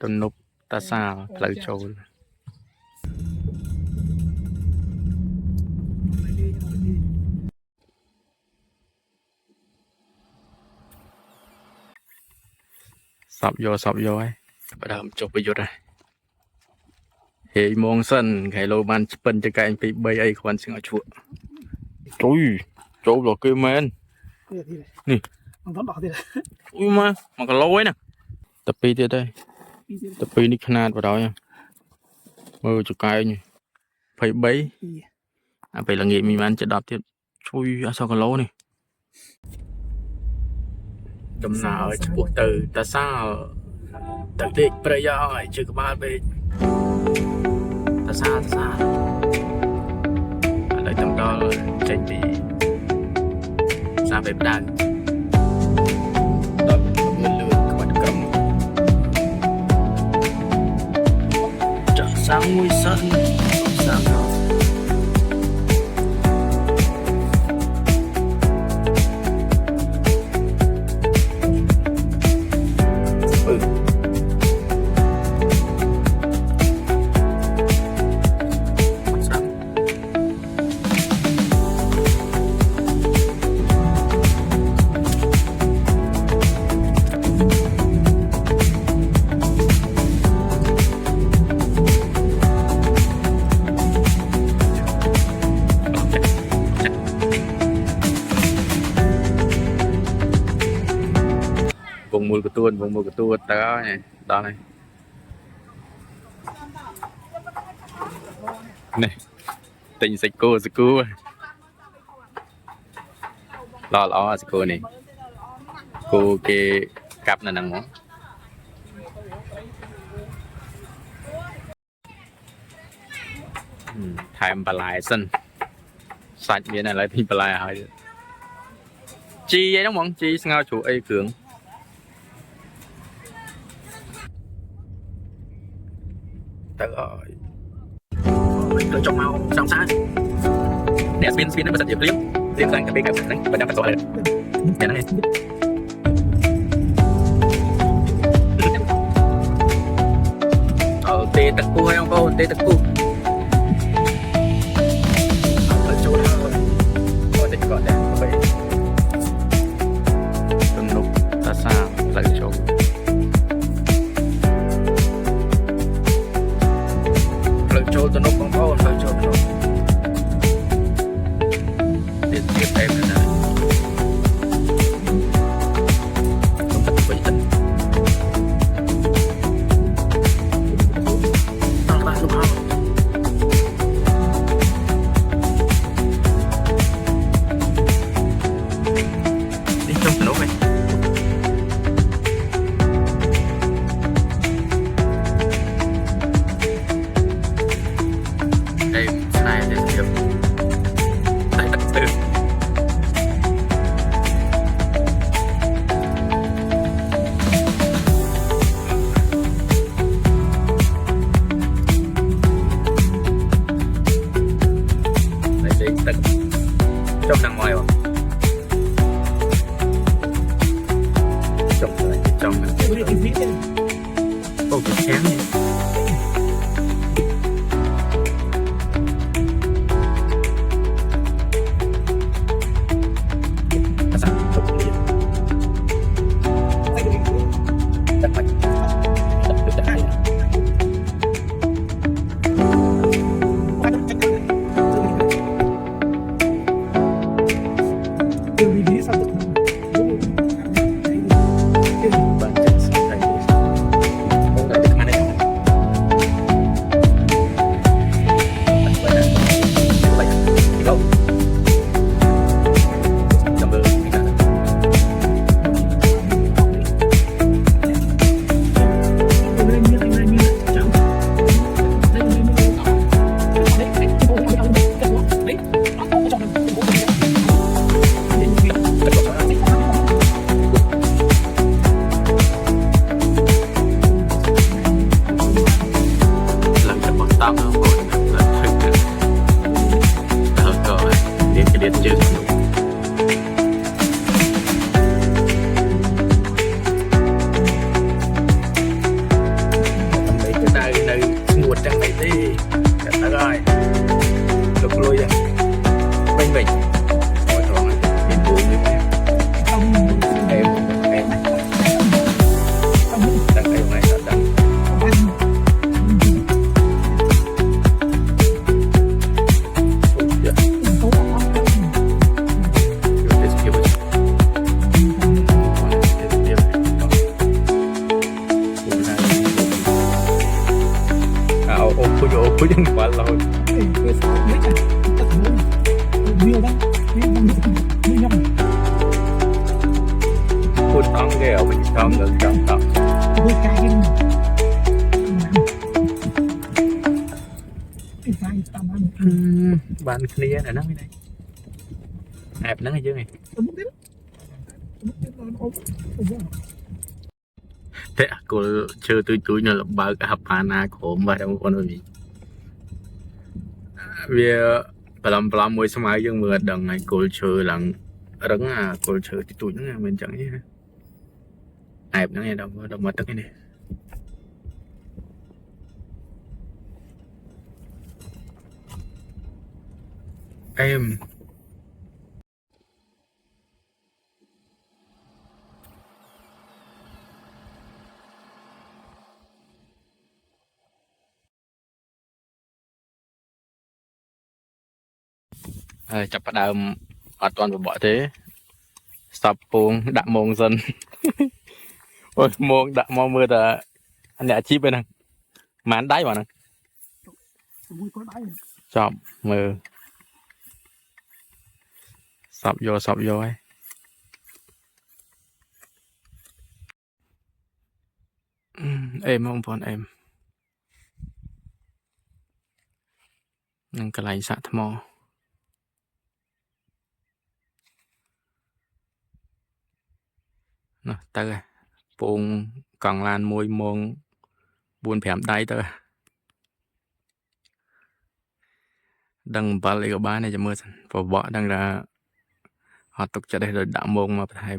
Tôm nục ta sao lời trôi sập vô ấy bắt đầu chụp bây giờ đây hệ mong sân cái lô ban chụp cho cái anh bị bay ấy còn sinh ở chuột trời chỗ rồi kia men nè ui mà cái lối nè tập pi tiếp đây tập pi đi khăn vào đó nha mơ cho cái nhỉ phải bấy à phải là nghề mình ăn chợ đạp tiếp chui sao cái lối này đâm nào ở buộc từ ta sao từ đi bây giờ hỏi chưa có ba về ta sao lại tầm đó tranh bị ra về đàn tập nguyên lương các bạn cầm trở sang ngôi sân sang nào vùng mùi của tua đó này này tình sạch cô lo sạch cô này cô cái cặp này nằng món thay bà lại sân sạch miếng này lại thì bà lại hỏi chi vậy đó món chi ngao chủ ấy cường rồi trong màu sáng sáng để spin nó bật giật clip liên sang cái backup này và đang phát lên để nó lên tê tật cu hay không cô tê tật cu ở chỗ nào rồi để gọi để vậy từng lúc ta xa lại chỗ cho tụi nó còn có phải cho tụi nó tiếp thêm nữa này không tập bình tĩnh các bạn lúc nào đi trong tụi nó vậy trong đằng ngoài không? Trong ô cái chén này ยังกว่าเรา cái sao mấy chả tất cả luôn nhiều đó nhiều nhom พูดต้องแก้วไปต้องเงินจังต่อ với cái sai tao ăn บ้านเคลียร์นะนั่งไม่ได้แอบนั่งให้เยอะไง tao muốn biết nó ốm thế cô chơi tôi nhờ là bao cái hộp pana của mà đâu con ơi vì làm môi xem ai dương mưa đằng này cô chơi là rắn à cô chơi thì tôi nó mình chẳng nhé ép nó nghe đâu đâu mà tất cái này em chập bắt đầu hoàn toàn bỏ thế sập buông đạm mông dân ôi mông đạm mông mưa là anh đã chip bên này mà anh đáy vào nè vui có đáy chọc mưa sập vô ấy em không còn em nên cái này sạ thầm mò nè tới buông còn lan môi mông buồn phèm đáy tới đằng bà lấy cái bán này cho mưa và bỏ đang là họ tục cho đây rồi đạm mông mà thầy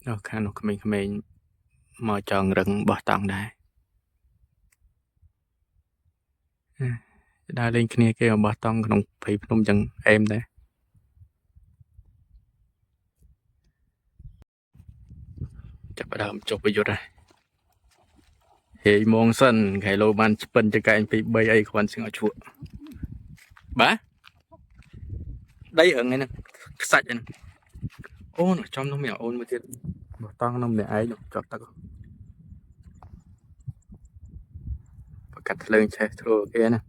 nó khá nó mình mở tròn rừng bỏ tòng đây đa lên kia kia bỏ tòngក្នុងភ័យភ្នំចឹងអែមដែរចាប់ដើមចុះប្រយុទ្ធហើយហេមងសិនខៃឡូបានស្ពិនចកែងពី3អីគ្រាន់សឹងឲ្យឈក់បាទដីរឹងហ្នឹងខ្សាច់ហ្នឹងអូនចំនោះមានអូនមួយទៀតបោះតង់នោះម្នាក់ឯងចុះទឹកប្រកាត់ភ្លើងឆេះធ្វើគេណា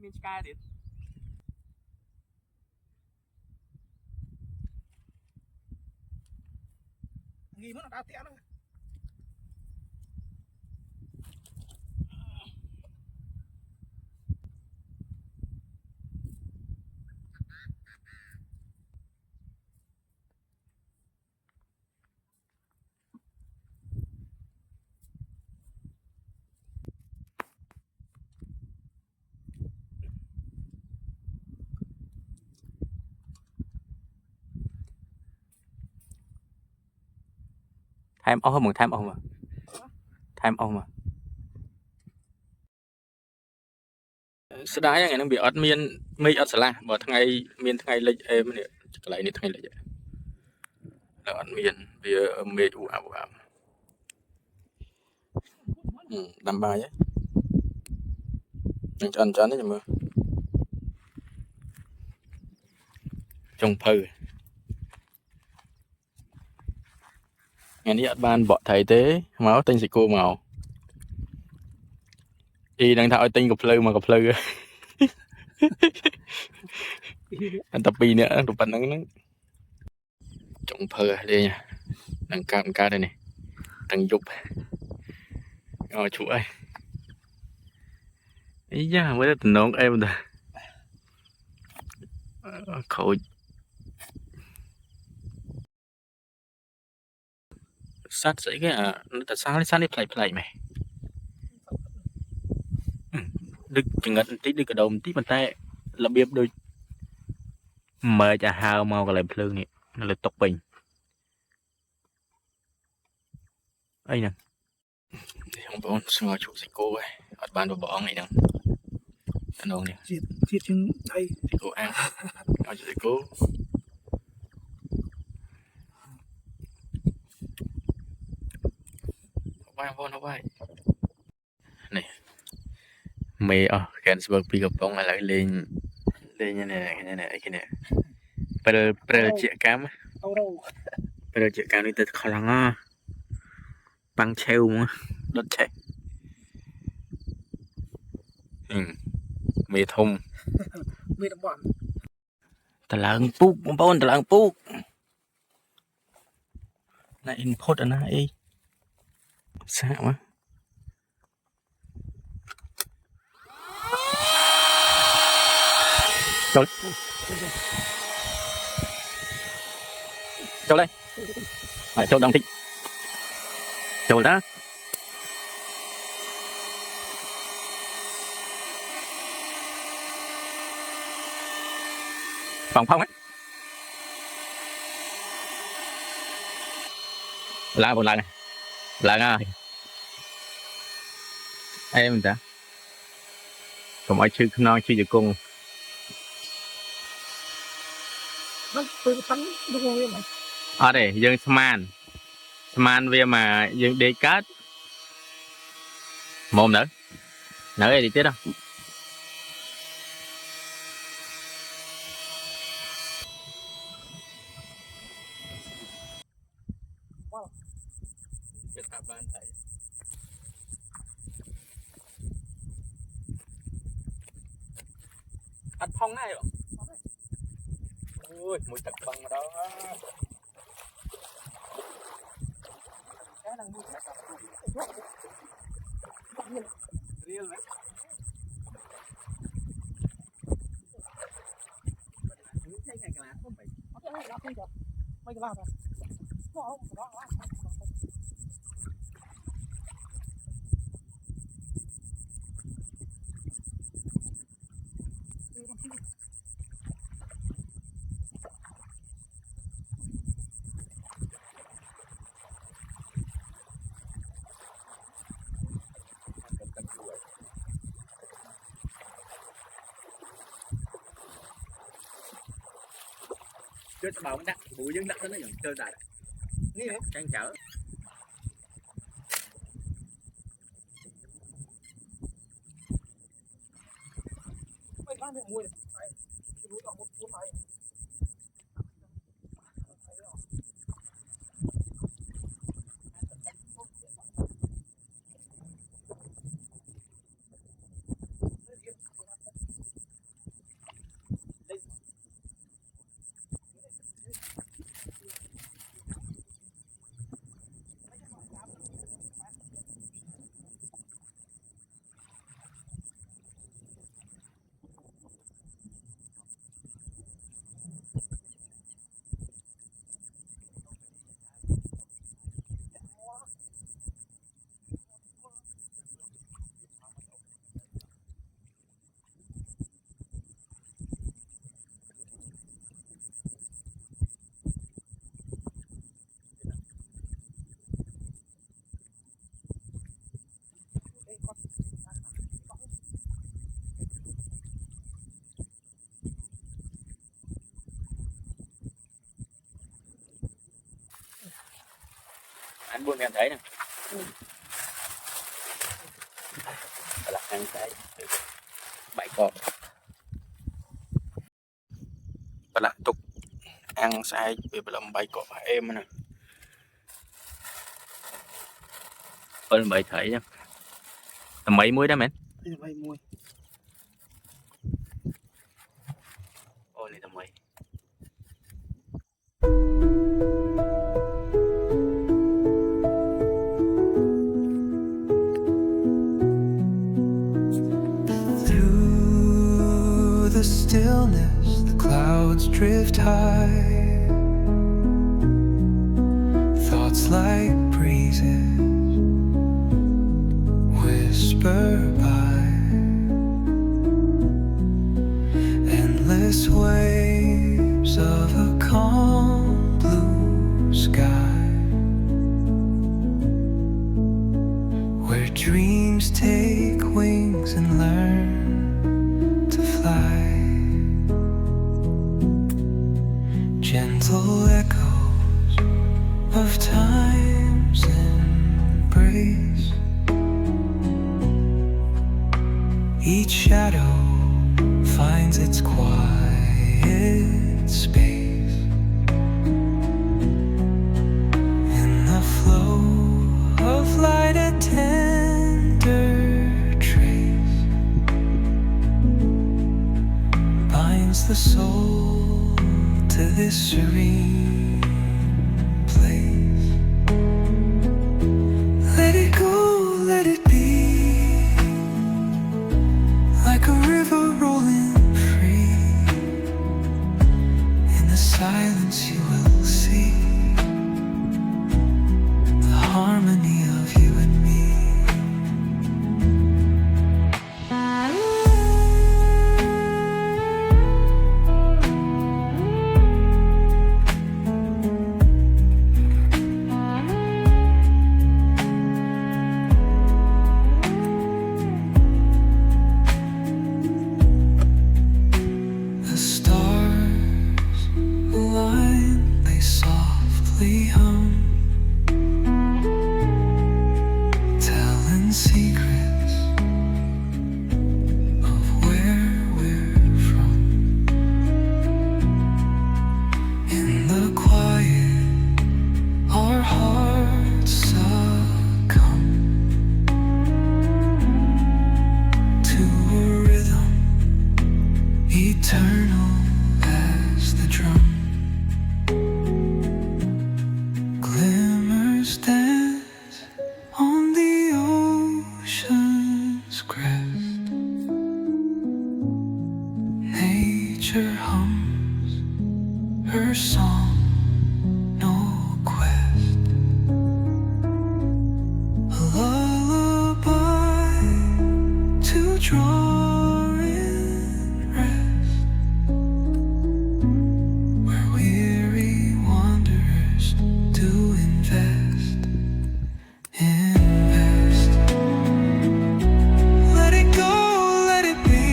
មានឆ្កែទៀតងីមកដល់ផ្ទះហ្នឹង time off mà time off mà time off mà ស្ដាយហ្នឹងវាអត់មានមេឃអត់ស្រឡះបើថ្ងៃមានថ្ងៃលិចអេមនេះកន្លែងនេះថ្ងៃលិចហើយអត់មានវាមេឃអ៊ូអាប់ដាំបាយហ្នឹងចាន់ចាន់នេះមើលចុងភៅថ្ងៃនេះអត់បានបកថៃទេមកទិញសាច់គោមកអ៊ីនឹងថាឲ្យទិញកាភ្លៅមកកាភ្លៅអត់តែពីរនាក់ទៅប៉ុណ្្នឹងហ្នឹងចុងភៅលេងនឹងកើតនេះទាំងយប់អូឈប់អីអីយ៉ាមើលទៅតំណងអេមតាខូចសត្វស្អីគេតែសាលនេះប្លែកមែនដឹកចង្រិតបន្តិចដឹកកដោបន្តិចប៉ុន្តែរបៀបដូចមើលចាហើមកកន្លែងភ្លើងនេះនៅលើតុពេញអីហ្នឹងបងប្អូនស្ងោជក់សាច់គោអត់បានបបងអីហ្នឹងតំណងនេះជាតិជាងដៃសាច់គោអាំងឲ្យសាច់គោបាយបងប្អូនបាយនេះមេអស់កែនស្បើកពីកំប៉ុងឥឡូវលេងនេះអីគេនេះព្រិលជាកម្មអូរ៉ូព្រិលជាកម្មនេះទៅខ្លាំងប៉ាំងឆេវមកដុតឆេះមេធំមេតំបន់តឡើងពូកបងប្អូនតឡើងពូកណា input អាណាអីសាកមកចូលđây phảiចូលដល់តិចចូលតាphong phong ấy một lần em ta còn ai chưa non chưa được cung ở đây dân Sman về mà dân đi cát mồm nữa nở đi tiếp đâu ăn phong này rồi ui mùi tật băng ở đó mấy cái làm này nó không đó chơi bầu đặt bụi dân đặt nó nhận chơi đạiนี่เลย trang chởไม่ข้ามไปมวยไปรู้ต่อมุดไปanh buôn em thấy nè là ăn cái bảy con và lại tục ăn sai vì làm bay cọ em nè ơn bảy thấy nhá mấy muối đó mẹไปมวย ôi này tầm mấy Through the stillness, the clouds drift high. Thoughts like breezes whisper by. Endless waves of a calm blue sky, where dreams take wings and learn to fly. Gentle echoes of time's embrace. Each shadow finds its quiet space in the flow of light, a tender trace binds the soul to this serene place. Let it go, let it be, like a river rolling free. In the silence you will see the harmony of you and me. The stars align, they crest. Nature hums her song, no quest. A lullaby to draw in rest, where weary wanderers do invest. Invest. Let it go, let it be,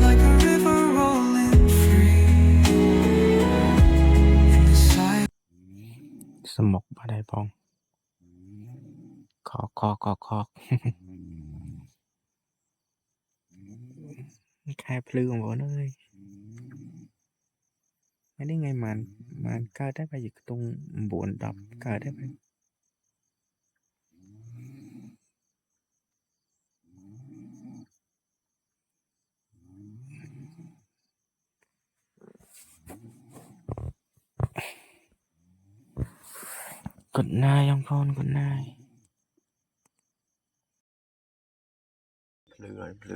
like a river rolling free in the silence. สมกมาได้พองคอกคอกคอกคอก แค่พลือของผมเลยไม่ได้ไงมันเกิดได้ไปอยู่ตรงบนดับเกิดได้ไปกดนายยังพรกดนายเปลือยหรื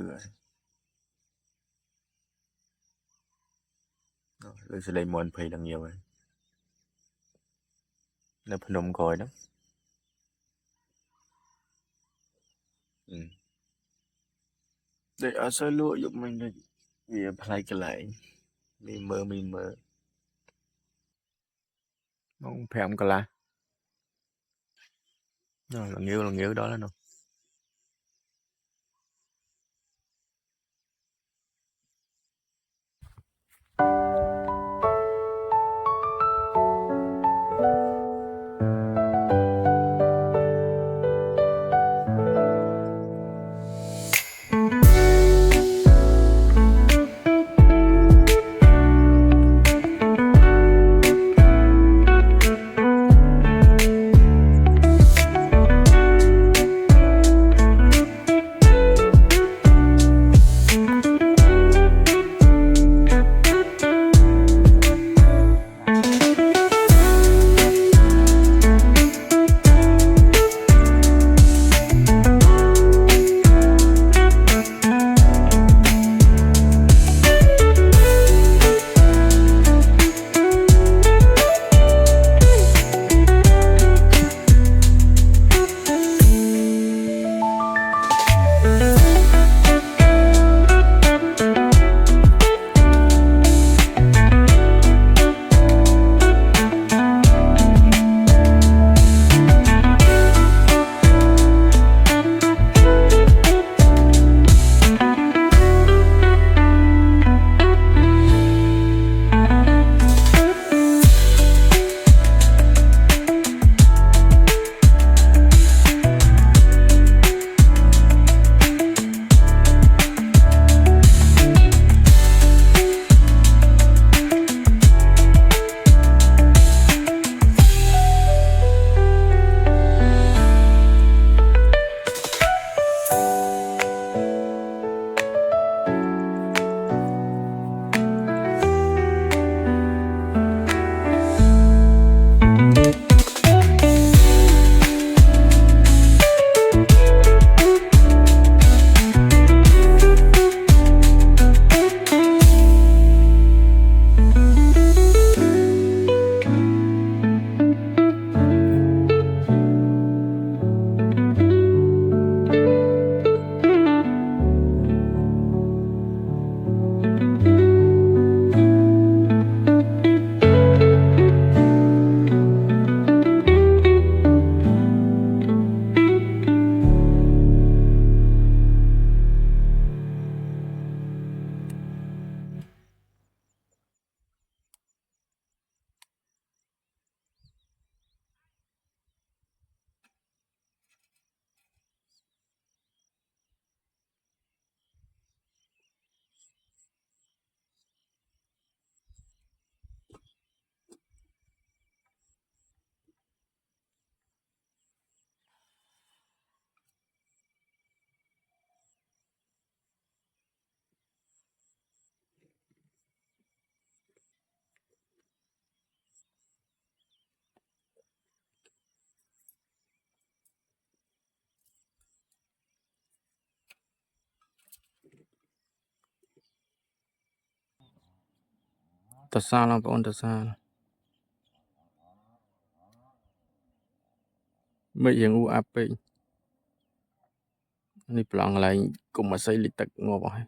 อsẽ lấy món phây đang nhiều ấy nó phần nồng còi đó để ở sơ lụa giúp mình đây vì play cái lại mình mơ không phải không cả là là nghiêu đó là nó តសាឡបងប្អូនតសាលមិនយ៉ាងអ៊ូអាប់ពេកនេះប្លង់កន្លែងគុំអាស័យលិចទឹកងាប់អស់ហើយ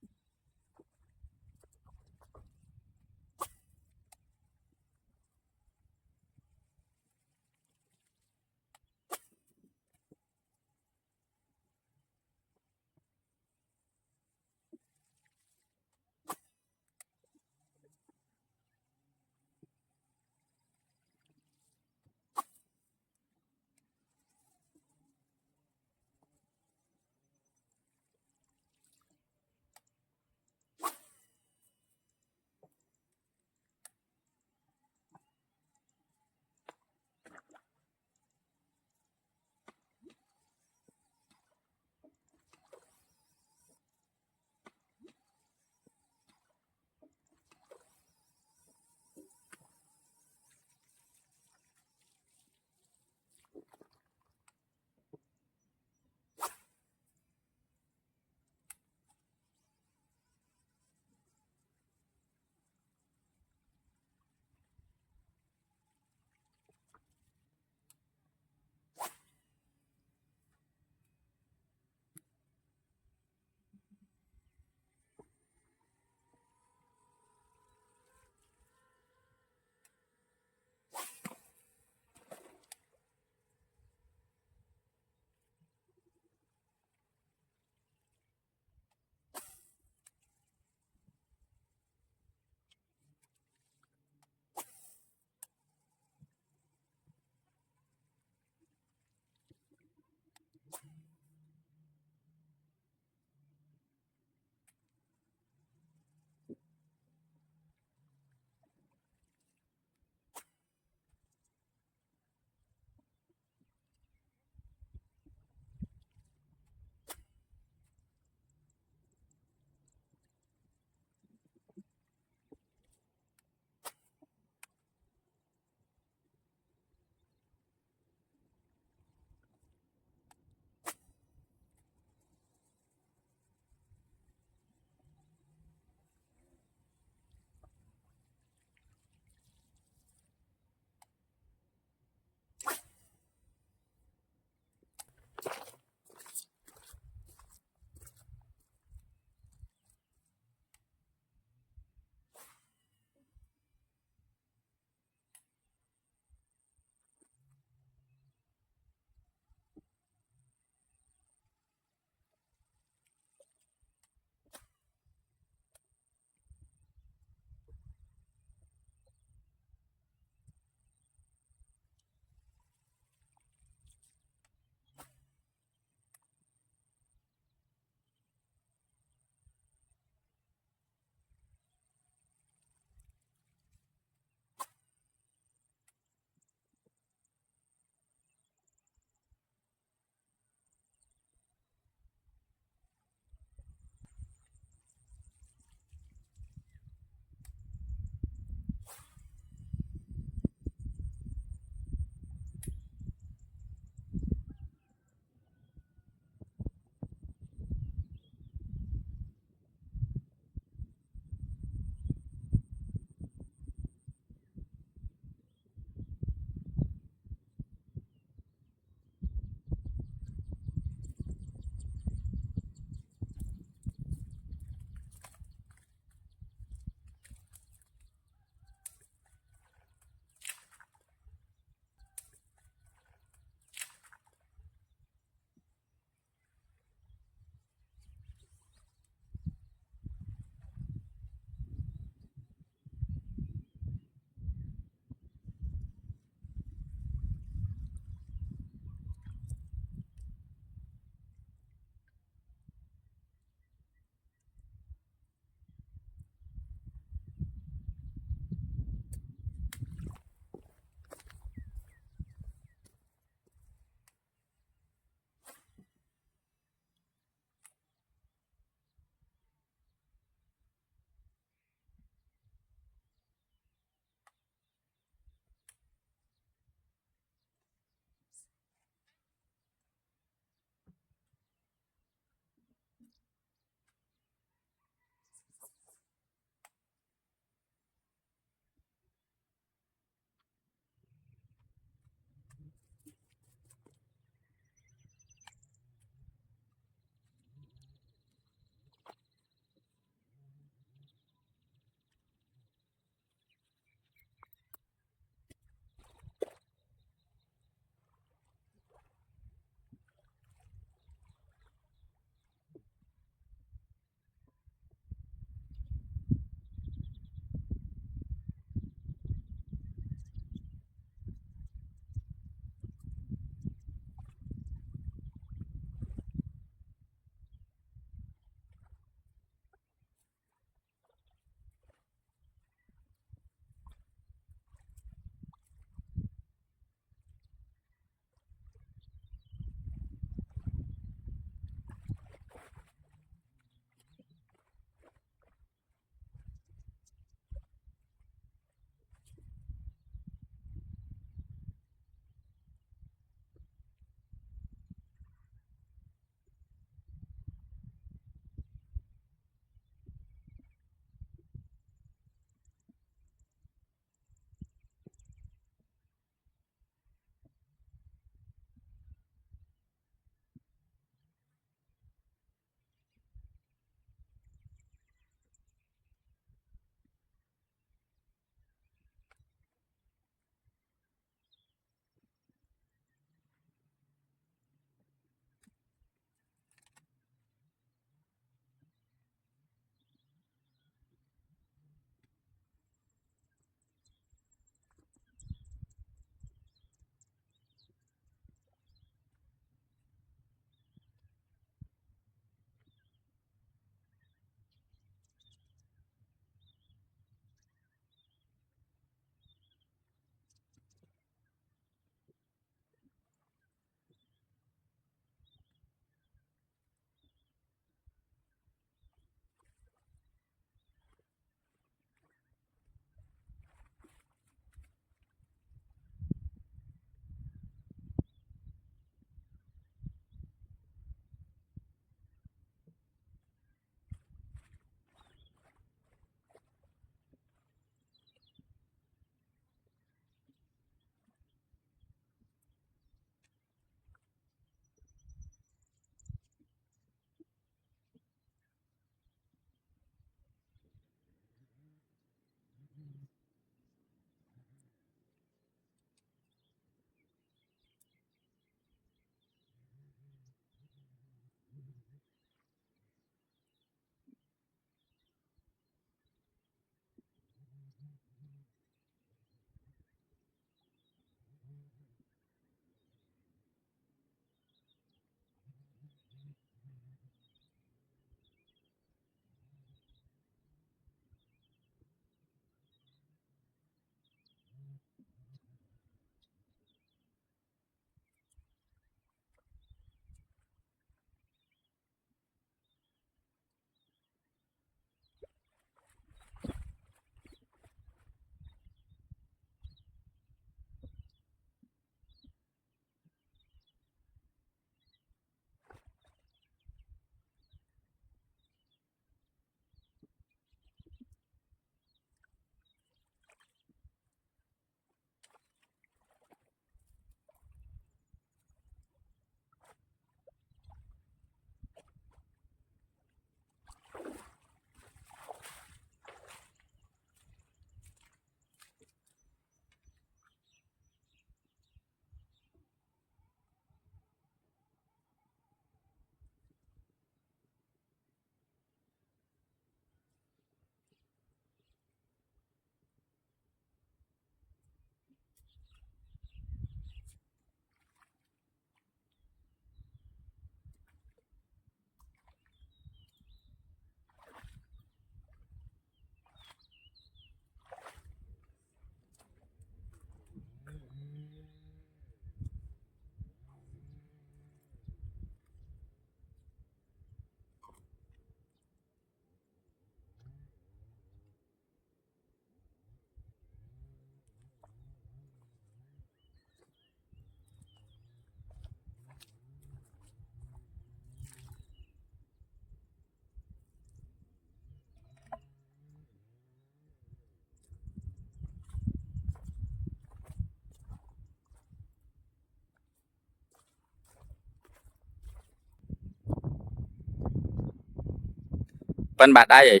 Bên bạt ai vậy?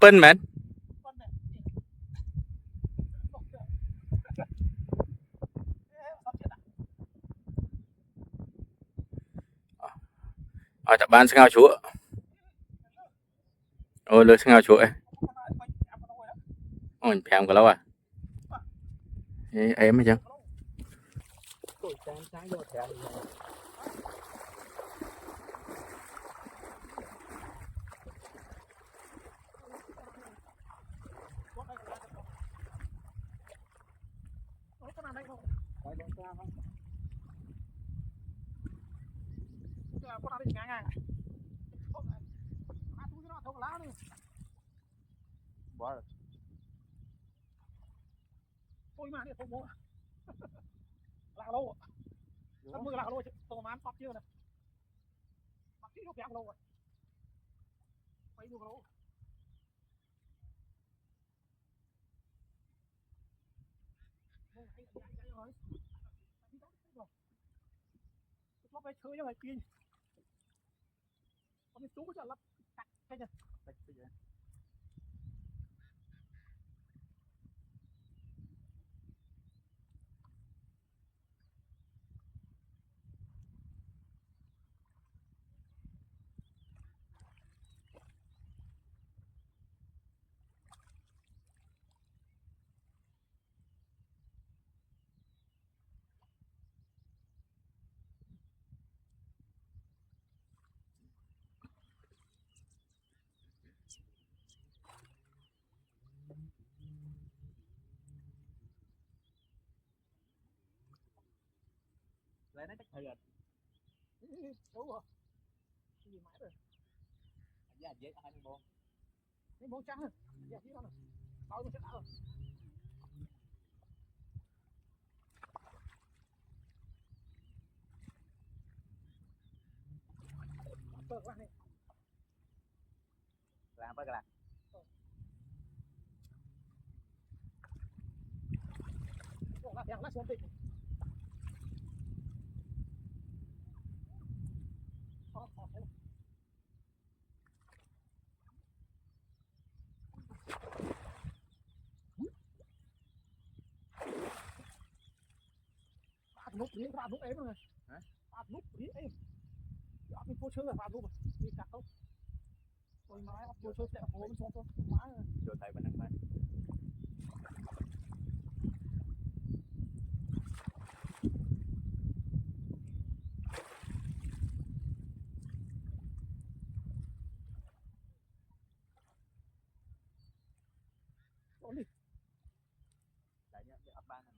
Bên mến. Ở tập ban sang chúa. Ôi lừa sang chúa ấy. Ôi phèm cả lâu à. Em ấy chứ. Tôi chán sáng vô thèm. Bỏ rồi. Ôi mà đi không mua lạc lâu ăn mưa lạc lâu tôi mà ăn phát chưa nè phát chưa nó lâu rồi phải mua lâu nó phải chơi như vậy kia con chú có chả lắp cái gì Lấy nó chắc thời rồi. đúng rồi cái gì mãi rồi Giá dễ hai mươi bốn. cái món trắng này dạ chứ đó này bao nhiêu chất đỡ Làm phải làm. là xuống tỉnh nút đi ba nút em rồi ba nút đi em ở cái phố chơi là ba nút đi cắt không tôi nói phố chơi sẽ phố bên xuống thôi má Rồi thầy mình ăn phải. đi Lại nhá, ấp ban này.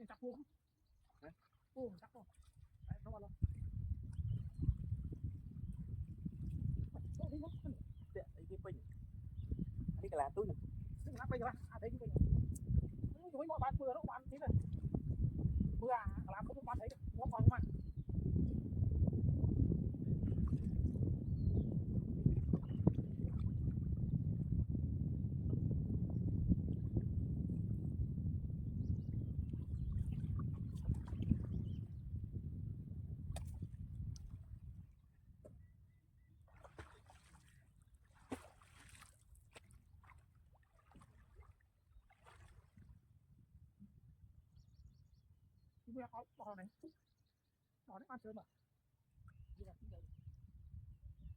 chặt luôn chắc không nó vào Cái pin. Cái làm túi này. cái lá bây giờ đấy cái mấy mọi bạn vừa nó bạn thế này vừa làm không bạn thấy nó còn mà vừa có bò này bò đấy ăn chơi mà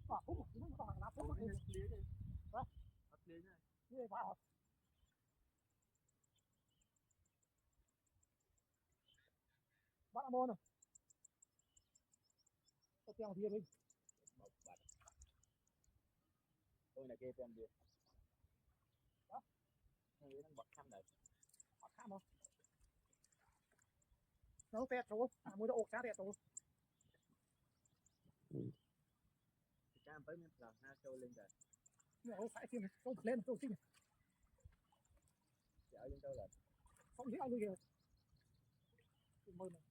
bò phúc nó bò lá phúc nó như bò bắt ăn rồi tôi theo đi đi Tôi là kia tem được. đó Nó bật thăm đợi. bắt tham không nó tẹt rồi mua đồ ốc cá tẹt rồi Cam tới mình làm ha trôi lên rồi. nó phải xin không lên tôi xin Chở lên trôi rồi. không biết ai nuôi kìa mời này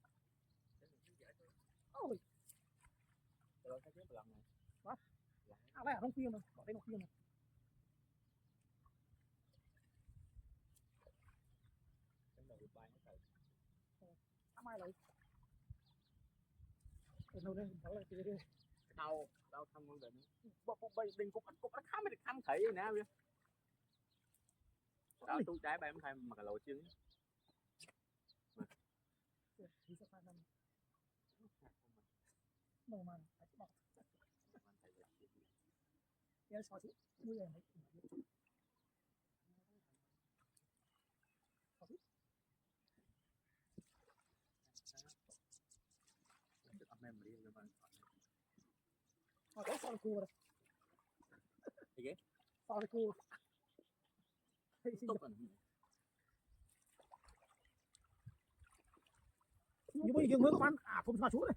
rồi cái lần này à đây không phiên rồi bỏ đây không phiên rồi cái đầu bay nó tới mai rồi đâu đây đó là cái đau đau thăm con định bộ bay đừng cục nó khám mới được khám thị nè bây giờ tôi trái bay thay mà cả lộ chân đâu mà cái sao chứ bây giờ cái sao cô rồi gì sao cô tốt rồi như bây giờ mới các bạn à không sao chú này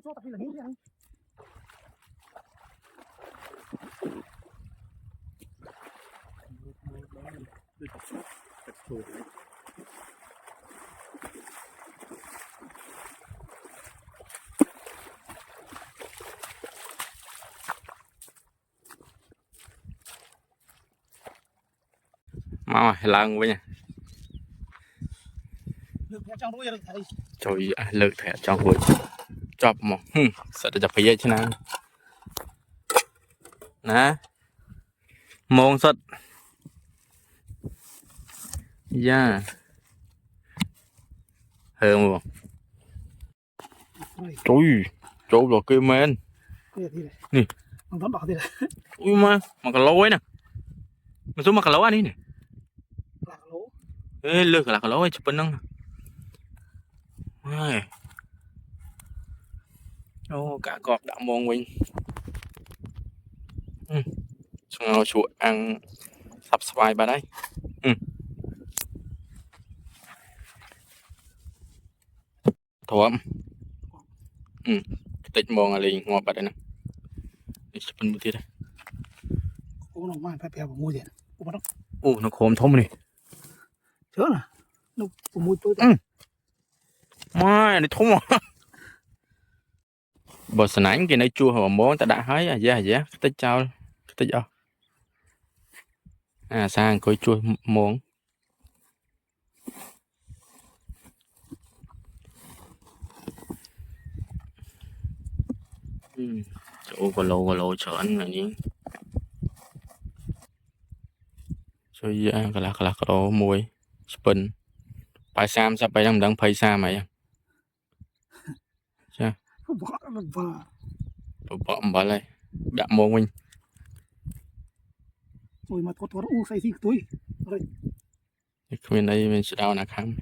cho tập là như thế này mau lần với nha được trong đôi được thầy trời lực thẻ trong hội chọc mà sợจะไปเยอะใช่ไหมนะมองสดย่าเฮิร์มบ่trời trời rồi kia men nè ông tóm đỏ thì là ui mà cả lối nè mà số mà cả lối anh đi nè lạc lỗ ê lừa là cả lối chụp bên nông ô cả cọp đã mong mình ngao chuột ăn sập xoài vào đây thơm tịt mong là liền ngọt vào đây nè đi chụp bên kia đây ô nó mang phải bèo vào mua gì ô bắt ô nó khom thơm này chớ nè nó mua tôi mai này thơm à bờ sườn ảnh kia này chua hoặc món ta đã hái à giá tích trao tích cho à sang coi chua món chỗ gà lô chở anh này nhỉ chơi gà lá muối spin bài sam sao bài đang phơi sa mày bỏ bỏ lại đạm mồ mình rồi mà có u say xịt túi rồi bên đây mình sẽ đào nạc khám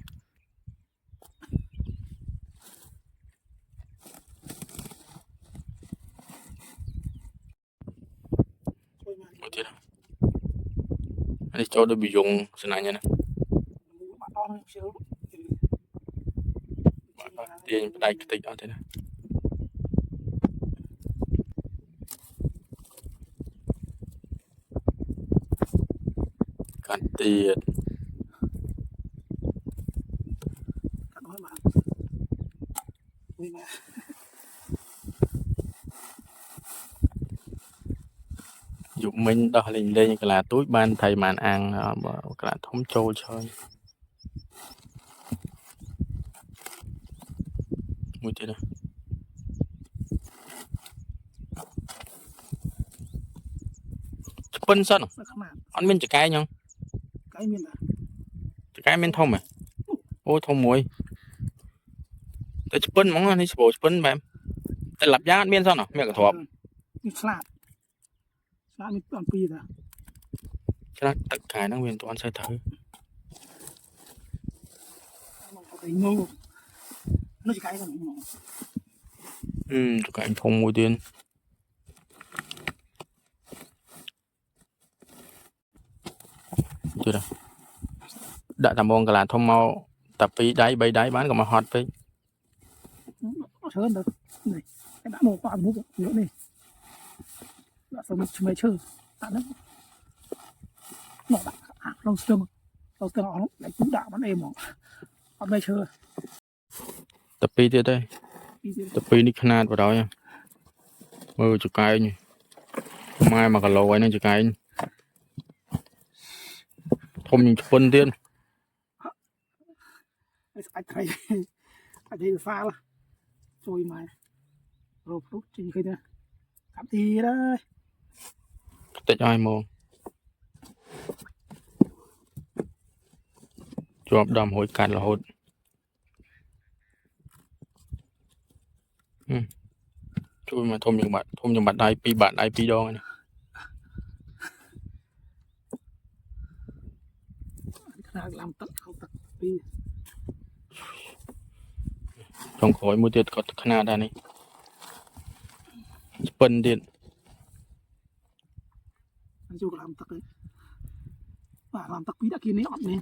đi cho đôi bị dùng xin này nha nè tiền đây cái tích đó thế này cần tiền dục mình đó lên đây cái là túi ban thầy màn ăn cái là thống trôi chơi mùi thế này pin sao anh mình chỉ cái nhau chỉ cái mình thông mà ôi thông mùi cái pin món anh đi bộ pin mà em tại lập giá anh miên sao nào mẹ cả thọp mình toàn pi ra cái tất cả nó nguyên toàn sai thử nó chỉ cái cái anh thông mùi tiền chưa đâu đã tạm mong cái là thông mau tập đi đáy bay đáy bán còn mà hot với hơn được này cái đã một toàn một nữa này đã xong mấy chơi tạm đấy nó đã lâu xương nó lại cũng đã bắn em mà mấy chơi តែពីរទៀតទេតែពីរនេះខ្នាតបដ ாய் មើលចង្កែងម៉ែ1គីឡូហើយនឹងចង្កែងធំជាងឆ្ពិនទៀត anh thấy pha là rồi mà rồi lúc chỉ khi nữa cảm thì đấy តិចឲ្យមកជាប់ដំរួយកាត់រហូតជួយមកធំជាងបាត់ដៃ2បាត់ដៃ2ដងណា làm tận không tận vì ចុងក្រោយមួយទៀតក៏ខ្នាតដែរនេះឆ្ពិនទៀត anh chưa làm tận đấy và làm tận quý đã kia nấy ọt nè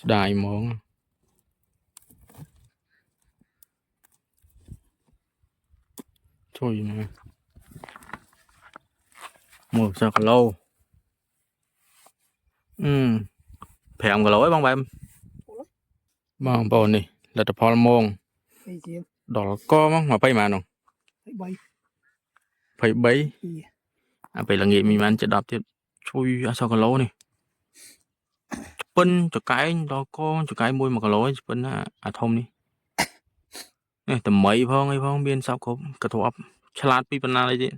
ស្ដាយហ្មងជួយមកមកសគីឡូ5គីឡូឯងបងបែមបងប្អូននេះលទ្ធផលមង đây chị ដល់កមកមកទៅម៉ាននោះ thấy bay 23 អាពេលល្ងាចមានបាន7ទៀតជួយអាសគីឡូនេះឆ្ពិនចង្កែងដល់កចង្កែង1គីឡូឆ្ពិនអាធំនេះនេះតម្មីផងអីផងមានសពគ្រប់កទ្របឆ្លាតពីបណ្ណាអីទៀត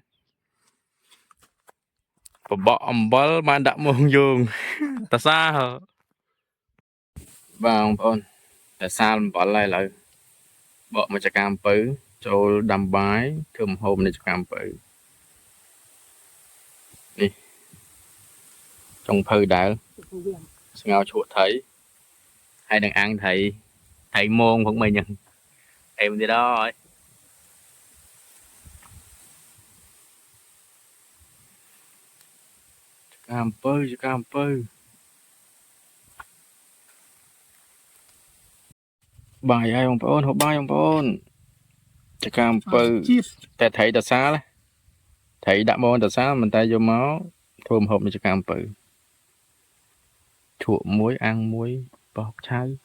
បបកអំបិលបានដាក់មងយោងតាសាបងប្អូនតាសាអំបិលហើយឥឡូវបកមកចកាអំពៅចូលដាំបាយធ្វើម្ហូបនៅចកាអំពៅនេះចុងភៅដែលស្ងោរឈក់ថៃហើយនឹងអាំងថៃមងផងមិញហ្នឹងអេមទៀតហើយ Cam pơ bài ai ông ôn hộp bài ông ôn cam pơ tại thấy đã xa đấy thấy đã môn đã xa mình tay vô máu thơm hộp cho cam pơ chuột muối ăn muối bọc chai